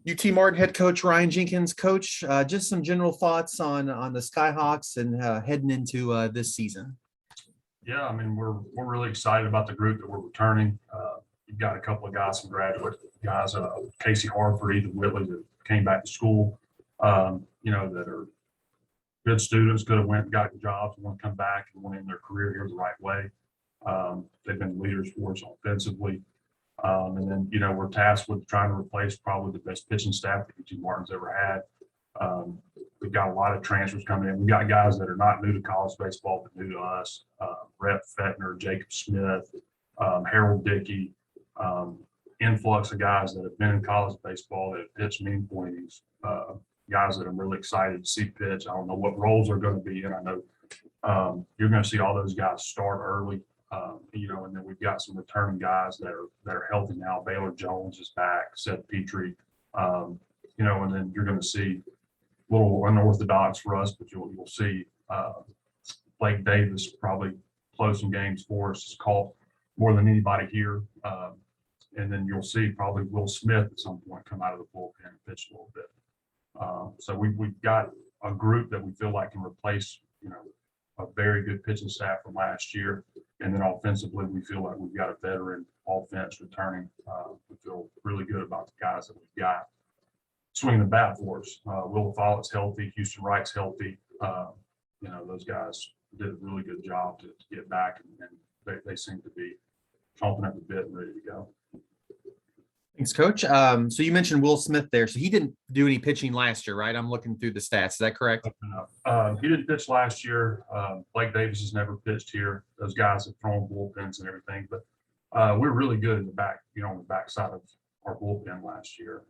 UT Martin head coach Ryan Jenkins. Coach, just some general thoughts on the Skyhawks and heading into this season. Yeah, I mean, we're really excited about the group that we're returning. You've got a couple of guys, some graduate guys, Casey Harford, Ethan Whitley, that came back to school, that are good students, could have went and got jobs, and want to come back and want to end their career here the right way. They've been leaders for us offensively. And then, we're tasked with trying to replace probably the best pitching staff that UT Martin's ever had. We've got a lot of transfers coming in. We've got guys that are not new to college baseball, but new to us. Rhett Fettner, Jacob Smith, Harold Dickey, influx of guys that have been in college baseball that have pitched meaningful innings, guys that I'm really excited to see pitch. I don't know what roles they're going to be in. I know you're going to see all those guys start early. And then we've got some returning guys that are healthy now. Baylor Jones is back, Seth Petrie, and then you're going to see a little unorthodox for us, but you'll see Blake Davis probably close some games for us. He's caught more than anybody here. And then you'll see probably Will Smith at some point come out of the bullpen and pitch a little bit. So we've got a group that we feel like can replace, a very good pitching staff from last year. And then offensively, we feel like we've got a veteran offense returning. We feel really good about the guys that we've got swinging the bat for us. Will Follett's healthy. Houston Wright's healthy. Those guys did a really good job to get back, and they seem to be chomping at the bit and ready to go. Thanks, Coach. So you mentioned Will Smith there. So he didn't do any pitching last year, right? I'm looking through the stats. Is that correct? He didn't pitch last year. Blake Davis has never pitched here. Those guys have thrown bullpens and everything, but we're really good in the back, on the backside of our bullpen last year.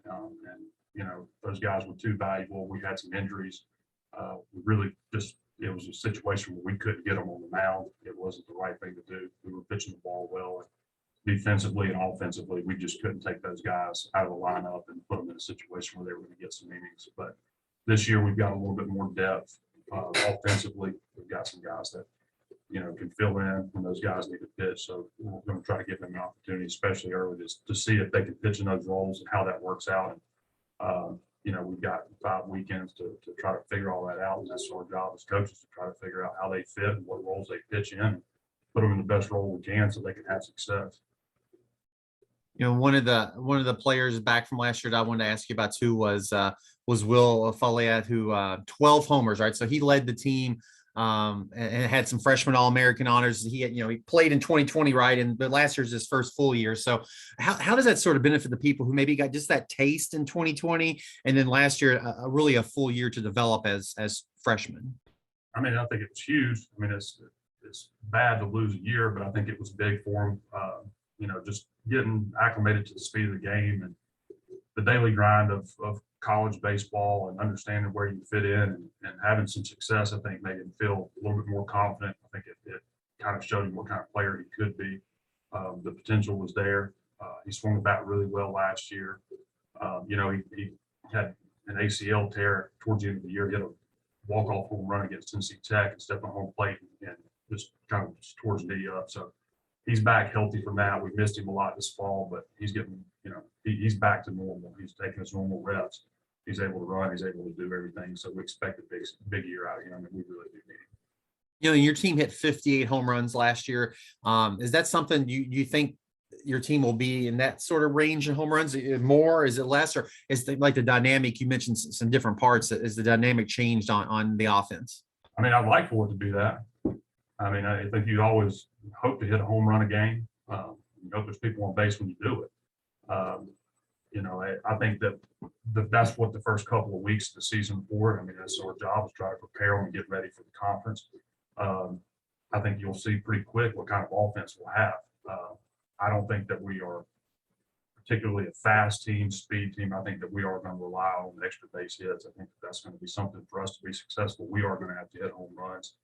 Those guys were too valuable. We had some injuries. We really it was a situation where we couldn't get them on the mound. It wasn't the right thing to do. We were pitching the ball well. Defensively and offensively, we just couldn't take those guys out of the lineup and put them in a situation where they were going to get some innings. But this year, we've got a little bit more depth offensively. We've got some guys that, can fill in when those guys need to pitch. So we're going to try to give them an opportunity, especially early, to see if they can pitch in those roles and how that works out. And, we've got 5 weekends to try to figure all that out. And that's our job as coaches, to try to figure out how they fit and what roles they pitch in, and put them in the best role we can so they can have success. One of the players back from last year that I wanted to ask you about too was Will Foley, who 12 homers, right? So he led the team and had some freshman All-American honors. He played in 2020, right? But last year's his first full year. So how does that sort of benefit the people who maybe got just that taste in 2020 and then last year really a full year to develop as freshmen? I mean, I think it was huge. I mean, it's bad to lose a year, but I think it was big for him. Just getting acclimated to the speed of the game and the daily grind of college baseball and understanding where you fit in and having some success, I think made him feel a little bit more confident. I think it kind of showed him what kind of player he could be. The potential was there. He swung the bat really well last year. He had an ACL tear towards the end of the year. He had a walk-off home run against Tennessee Tech and stepped on home plate and just kind of towards the knee up. So he's back healthy from that. We missed him a lot this fall, but he's getting, he's back to normal. He's taking his normal reps. He's able to run. He's able to do everything. So we expect a big year out of him, and we really do need him. Your team hit 58 home runs last year. Is that something you think your team will be in that sort of range in home runs? More? Is it less? Or is the dynamic, you mentioned some different parts, is the dynamic changed on the offense? I mean, I'd like for it to be that. I mean, I think you always hope to hit a home run a game. You hope there's people on base when you do it. I think that's what the first couple of weeks of the season for. I mean, that's our job, is try to prepare them and get ready for the conference. I think you'll see pretty quick what kind of offense we'll have. I don't think that we are particularly a fast team, speed team. I think that we are going to rely on extra base hits. I think that's going to be something for us to be successful. We are going to have to hit home runs.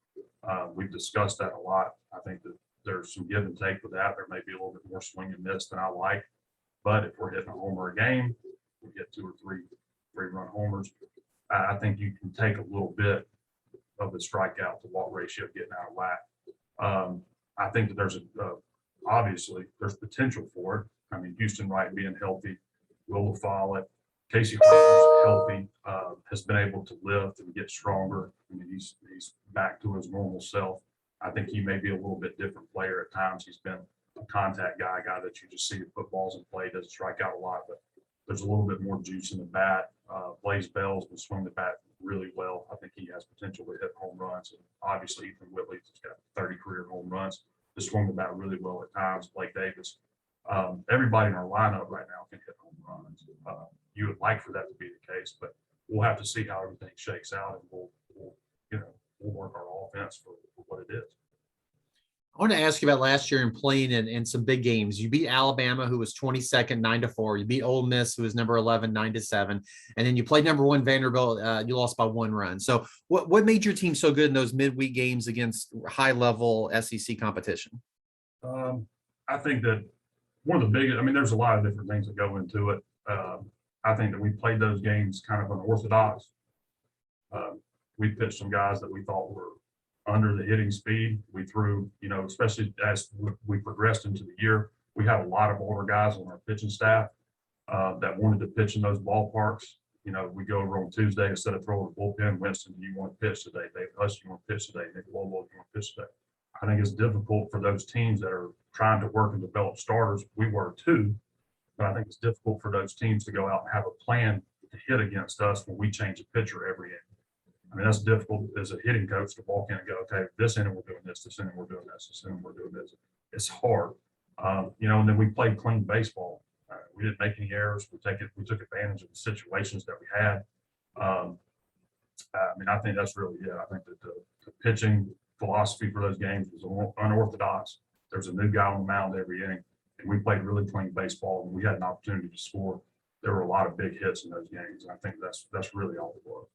We've discussed that a lot. I think that there's some give and take with that. There may be a little bit more swing and miss than I like. But if we're hitting a homer a game, we get 2 or 3 run homers. I think you can take a little bit of the strikeout to walk ratio getting out of whack. I think that there's obviously there's potential for it. I mean, Houston Wright being healthy, Will Follett, Casey Harper's healthy, has been able to lift and get stronger. I mean, he's back to his normal self. I think he may be a little bit different player at times. He's been a contact guy that you just see put balls in play, doesn't strike out a lot, but there's a little bit more juice in the bat. Blaze Bell's been swinging the bat really well. I think he has potential to hit home runs. And obviously, Ethan Whitley's got 30 career home runs. Just swung the bat really well at times. Blake Davis. Everybody in our lineup right now can hit home runs. You would like for that to be the case, but we'll have to see how everything shakes out, and we'll work our offense for what it is. I want to ask you about last year and playing in some big games. You beat Alabama, who was 22nd, 9-4. You beat Ole Miss, who was number 11, 9-7. And then you played number 1 Vanderbilt. You lost by 1 run. So what made your team so good in those midweek games against high-level SEC competition? I think that one of the biggest, I mean, there's a lot of different things that go into it. I think that we played those games kind of unorthodox. We pitched some guys that we thought were under the hitting speed. We threw, especially as we progressed into the year, we had a lot of older guys on our pitching staff that wanted to pitch in those ballparks. We go over on Tuesday, instead of throwing a bullpen, Winston, do you want to pitch today? Dave Huss, you want to pitch today? Nick Lobo, you want to pitch today? I think it's difficult for those teams that are trying to work and develop starters. We were too, but I think it's difficult for those teams to go out and have a plan to hit against us when we change a pitcher every inning. I mean, that's difficult as a hitting coach to walk in and go, okay, this inning we're doing this inning we're doing this inning we're doing this. It's hard, and then we played clean baseball. We didn't make any errors. We took advantage of the situations that we had. I think that's really it. I think that the pitching philosophy for those games was unorthodox. There's a new guy on the mound every inning, and we played really clean baseball, and we had an opportunity to score. There were a lot of big hits in those games, and I think that's really all it was.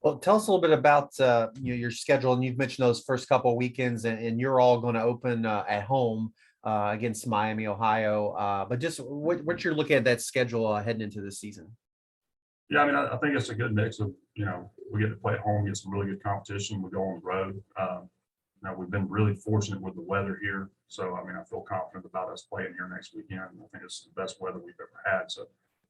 Well, tell us a little bit about your schedule, and you've mentioned those first couple of weekends, and you're all going to open at home against Miami, Ohio. But just what you're looking at that schedule heading into this season. Yeah, I think it's a good mix of we get to play at home, get some really good competition. We go on the road. We've been really fortunate with the weather here, so I feel confident about us playing here next weekend. I think it's the best weather we've ever had. So.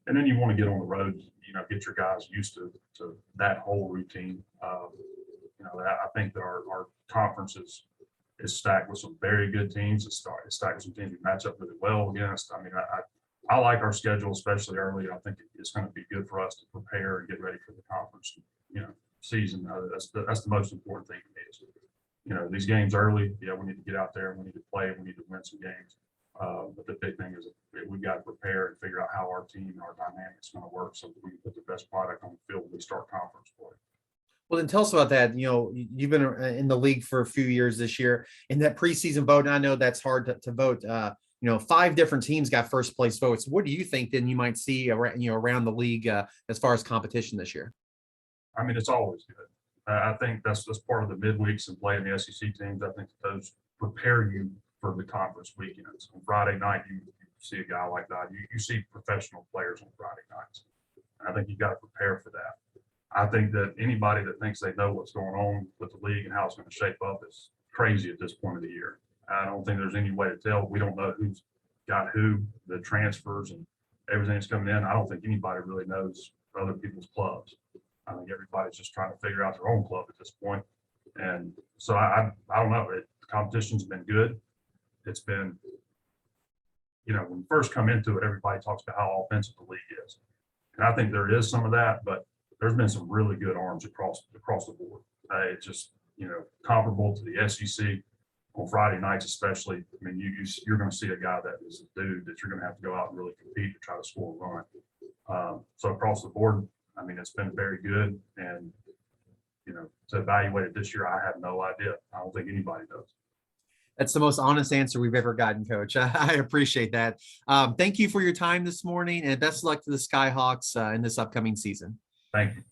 And then you want to get on the road, get your guys used to that whole routine. I think that our conference is stacked with some very good teams. It's stacked with some teams we match up really well against. I like our schedule, especially early. I think it's going to be good for us to prepare and get ready for the conference, season. That's the most important thing to me is, these games early. Yeah, we need to get out there. We need to play. We need to win some games. But the big thing is we've got to prepare and figure out how our team and our dynamics going to work so that we can put the best product on the field when we start conference play. Well, then tell us about that. You've been in the league for a few years this year. In that preseason vote, and I know that's hard to vote. 5 different teams got first place votes. What do you think then you might see around the league as far as competition this year? It's always good. I think that's part of the midweeks and playing the SEC teams. I think those prepare you for the conference weekends. On Friday night, you see a guy like that. You see professional players on Friday nights. And I think you got to prepare for that. I think that anybody that thinks they know what's going on with the league and how it's going to shape up is crazy at this point of the year. I don't think there's any way to tell. We don't know who's got who, the transfers and everything that's coming in. I don't think anybody really knows other people's clubs. I think everybody's just trying to figure out their own club at this point. And so I don't know. The competition's been good. It's been, when you first come into it, everybody talks about how offensive the league is. And I think there is some of that, but there's been some really good arms across the board. It's just, comparable to the SEC on Friday nights, especially. You're going to see a guy that is a dude that you're going to have to go out and really compete to try to score a run. So across the board, it's been very good. And, to evaluate it this year, I have no idea. I don't think anybody does. That's the most honest answer we've ever gotten, Coach. I appreciate that. Thank you for your time this morning, and best of luck to the Skyhawks in this upcoming season. Thank you.